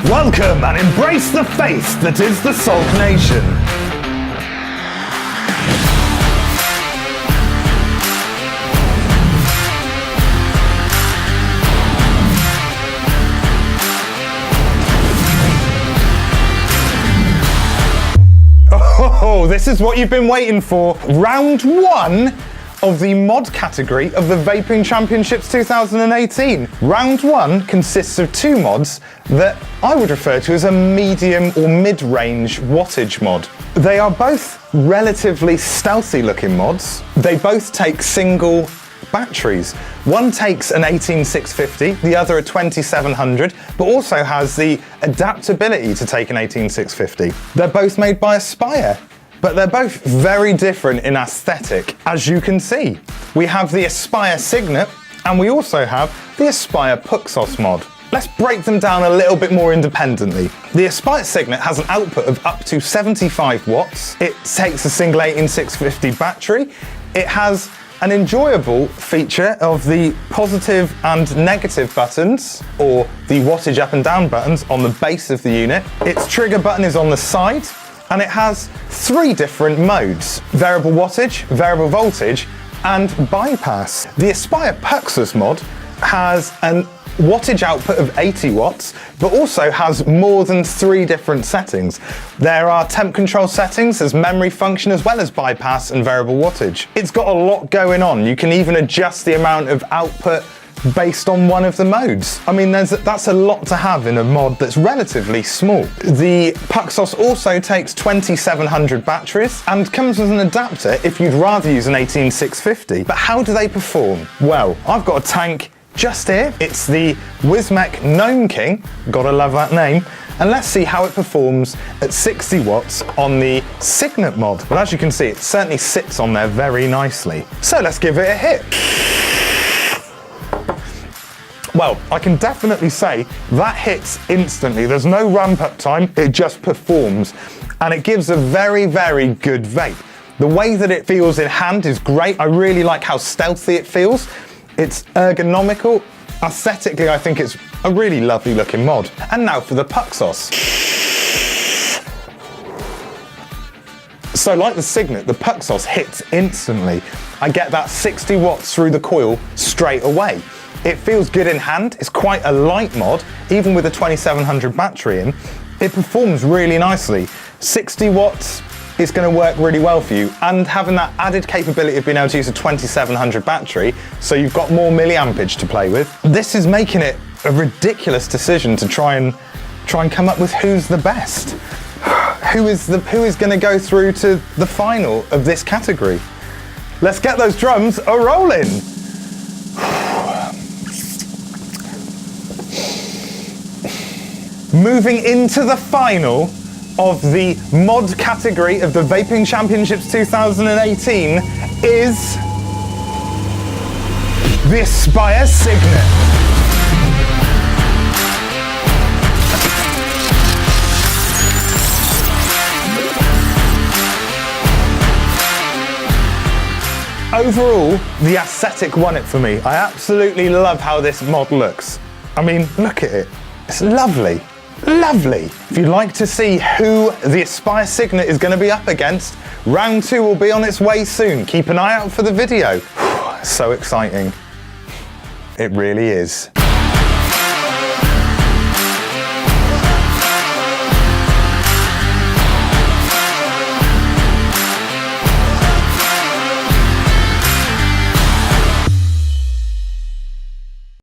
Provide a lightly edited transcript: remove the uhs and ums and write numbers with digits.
Welcome and embrace the face that is the Sulk Nation. Oh, this is what you've been waiting for. Round one of the mod category of the Vaping Championships 2018. Round one consists of two mods that I would refer to as a medium or mid-range wattage mod. They are both relatively stealthy looking mods. They both take single batteries. One takes an 18650, the other a 2700, but also has the adaptability to take an 18650. They're both made by Aspire, but they're both very different in aesthetic, as you can see. We have the Aspire Cygnet, and we also have the Aspire Puxos mod. Let's break them down a little bit more independently. The Aspire Cygnet has an output of up to 75 watts. It takes a single 18650 battery. It has an enjoyable feature of the positive and negative buttons, or the wattage up and down buttons on the base of the unit. Its trigger button is on the side, and it has three different modes: variable wattage, variable voltage, and bypass. The Aspire Puxos mod has an wattage output of 80 watts, but also has more than three different settings. There are temp control settings, there's memory function, as well as bypass and variable wattage. It's got a lot going on. You can even adjust the amount of output based on one of the modes. I mean, that's a lot to have in a mod that's relatively small. The Puxos also takes 2700 batteries and comes with an adapter if you'd rather use an 18650. But how do they perform? Well, I've got a tank just here. It's the Wismec Gnome King, gotta love that name, and let's see how it performs at 60 watts on the Cygnet mod. Well, as you can see, it certainly sits on there very nicely. So let's give it a hit. Well, I can definitely say that hits instantly. There's no ramp up time, it just performs, and it gives a very, very good vape. The way that it feels in hand is great. I really like how stealthy it feels. It's ergonomical. Aesthetically, I think it's a really lovely looking mod. And now for the Puxos. So like the Cygnet, the Puxos hits instantly. I get that 60 watts through the coil straight away. It feels good in hand. It's quite a light mod, even with a 2700 battery in. It performs really nicely. 60 watts is going to work really well for you, and having that added capability of being able to use a 2700 battery, so you've got more milliampage to play with. This is making it a ridiculous decision to try and come up with who's the best. Who is going to go through to the final of this category? Let's get those drums a-rolling. Moving into the final of the mod category of the Vaping Championships 2018 is the Aspire Cygnet. Overall, the aesthetic won it for me. I absolutely love how this mod looks. I mean, look at it. It's lovely. Lovely. If you'd like to see who the Aspire Cygnet is going to be up against, round two will be on its way soon. Keep an eye out for the video. So exciting. It really is.